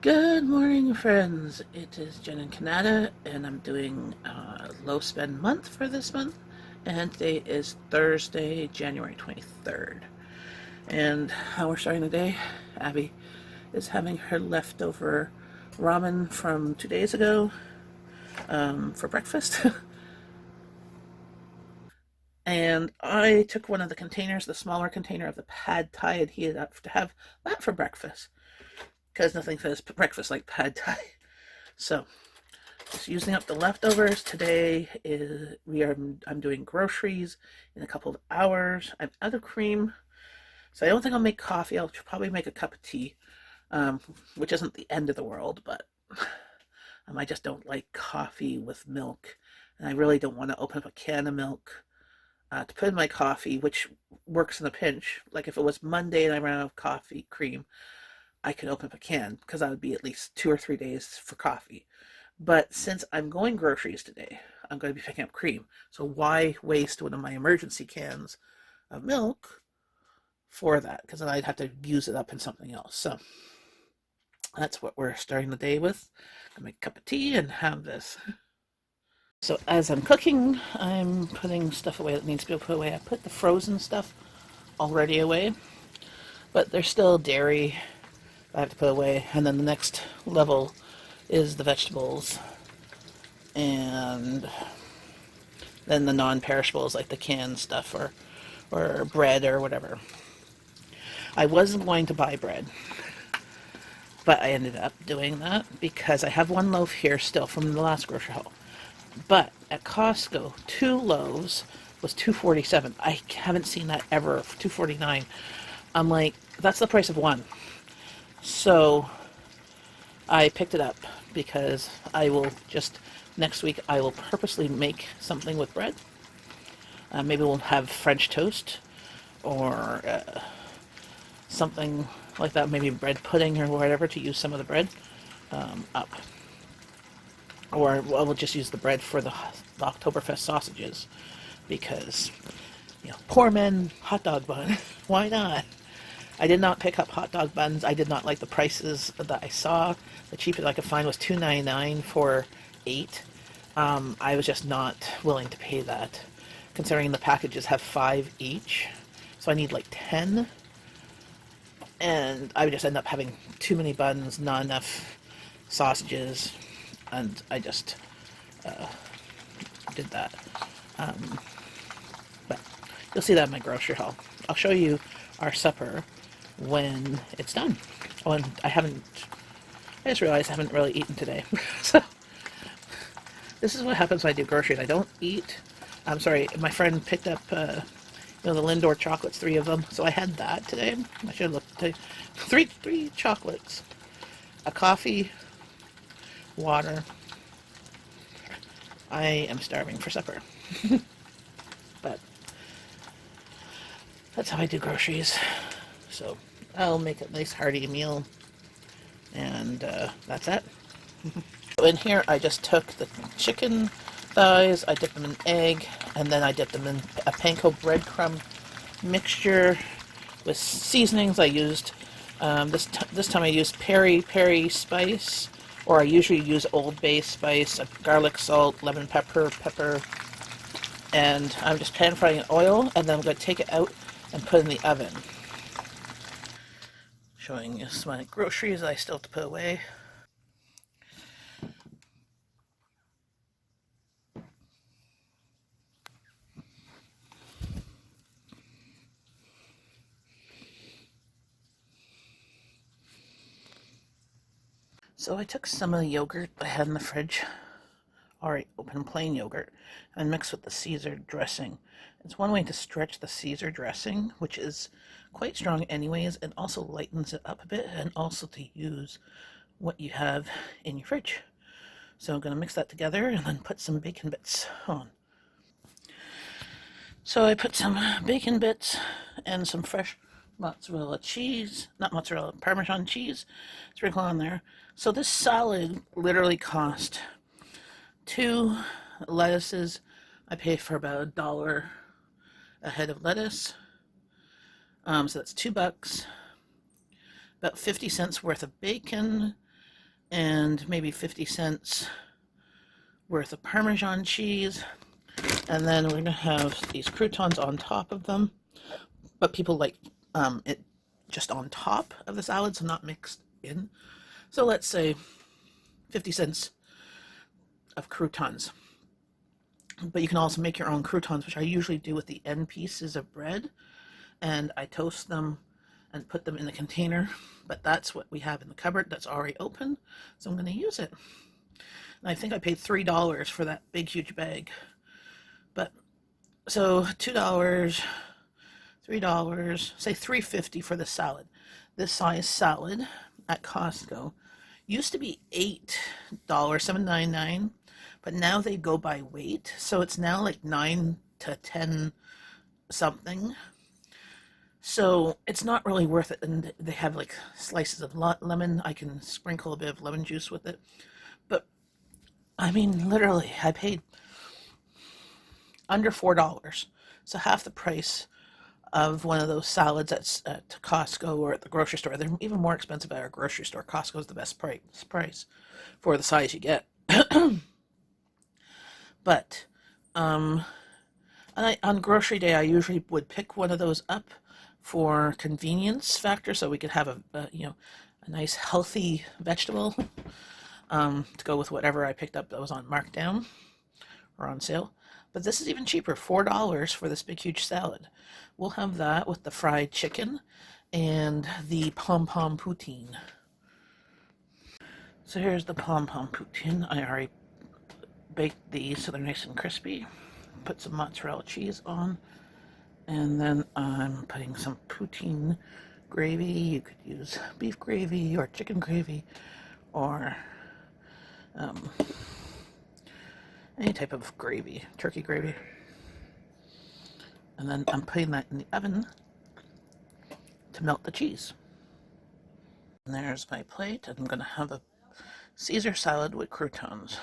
Good morning, friends. It is Jen and Kanata, and I'm doing a low spend month for this month. And today is Thursday, January 23rd. And how we're starting the day, Abby is having her leftover ramen from 2 days ago for breakfast. And I took one of the containers, the smaller container of the pad thai, and heated up to have that for breakfast because nothing says breakfast like pad thai. So just using up the leftovers. Today is I'm doing groceries in a couple of hours. I'm out of cream, so I don't think I'll make coffee. I'll probably make a cup of tea, um, which isn't the end of the world, but I just don't like coffee with milk, and I really don't want to open up a can of milk to put in my coffee, which works in a pinch. Like if it was Monday and I ran out of coffee cream, I could open up a can because that would be at least 2 or 3 days for coffee. But since I'm going groceries today, I'm going to be picking up cream. So why waste one of my emergency cans of milk for that? Because then I'd have to use it up in something else. So that's what we're starting the day with. I'm gonna make a cup of tea and have this. So as I'm cooking, I'm putting stuff away that needs to be put away. I put the frozen stuff already away, but there's still dairy I have to put away. And then the next level is the vegetables, and then the non-perishables like the canned stuff or bread or whatever. I wasn't going to buy bread, but I ended up doing that because I have one loaf here still from the last grocery haul. But at Costco, 2 loaves was $2.47. I haven't seen that ever for $2.49. I'm like, that's the price of one. So I picked it up because I will just next week I will purposely make something with bread. Maybe we'll have French toast or something like that. Maybe bread pudding or whatever to use some of the bread up. Or we'll just use the bread for the Oktoberfest sausages because, poor men, hot dog bun. Why not? I did not pick up hot dog buns. I did not like the prices that I saw. The cheapest I could find was $2.99 for 8. I was just not willing to pay that, considering the packages have 5 each. So I need like 10. And I would just end up having too many buns, not enough sausages, and I just did that. But you'll see that in my grocery haul. I'll show you our supper when it's done. Oh, and I just realized I haven't really eaten today. So this is what happens when I do groceries. I don't eat. I'm sorry, my friend picked up the Lindor chocolates, 3 of them. So I had that today. I should have looked at three chocolates, a coffee, water. I am starving for supper. But that's how I do groceries. So I'll make a nice hearty meal, and that's it. In here, I just took the chicken thighs, I dipped them in egg, and then I dipped them in a panko breadcrumb mixture with seasonings. I used this time I used peri peri spice, or I usually use Old Bay spice, garlic, salt, lemon pepper, and I'm just pan frying in oil, and then I'm going to take it out and put it in the oven. Showing you some of my groceries I still have to put away. So I took some of the yogurt I had in the fridge, alright, open plain yogurt, and mixed with the Caesar dressing. It's one way to stretch the Caesar dressing, which is quite strong anyways, and also lightens it up a bit, and also to use what you have in your fridge. So I'm going to mix that together and then put some bacon bits on. So I put some bacon bits and some fresh mozzarella cheese, not mozzarella, Parmesan cheese, sprinkle on there. So this salad literally cost 2 lettuces. I paid for about $1 a head of lettuce. So that's $2. About 50 cents worth of bacon, and maybe 50 cents worth of Parmesan cheese. And then we're going to have these croutons on top of them. But people like it just on top of the salad, so not mixed in. So let's say 50 cents of croutons. But you can also make your own croutons, which I usually do with the end pieces of bread. And I toast them and put them in the container. But that's what we have in the cupboard that's already open. So I'm going to use it. And I think I paid $3 for that big, huge bag. But so $2, $3, say $3.50 for the salad. This size salad at Costco used to be $8, $7.99, but now they go by weight, so it's now like 9 to 10 something. So it's not really worth it, and they have like slices of lemon. I can sprinkle a bit of lemon juice with it, but I mean, literally, I paid under $4, so half the price of one of those salads at Costco or at the grocery store. They're even more expensive at our grocery store. Costco's the best price for the size you get. But on grocery day, I usually would pick one of those up for convenience factor, so we could have a nice healthy vegetable to go with whatever I picked up that was on markdown or on sale. But this is even cheaper, $4 for this big huge salad. We'll have that with the fried chicken and the pom-pom poutine. So here's the pom-pom poutine. I already baked these so they're nice and crispy. Put some mozzarella cheese on. And then I'm putting some poutine gravy. You could use beef gravy or chicken gravy or any type of gravy, turkey gravy. And then I'm putting that in the oven to melt the cheese. And there's my plate. I'm going to have a Caesar salad with croutons.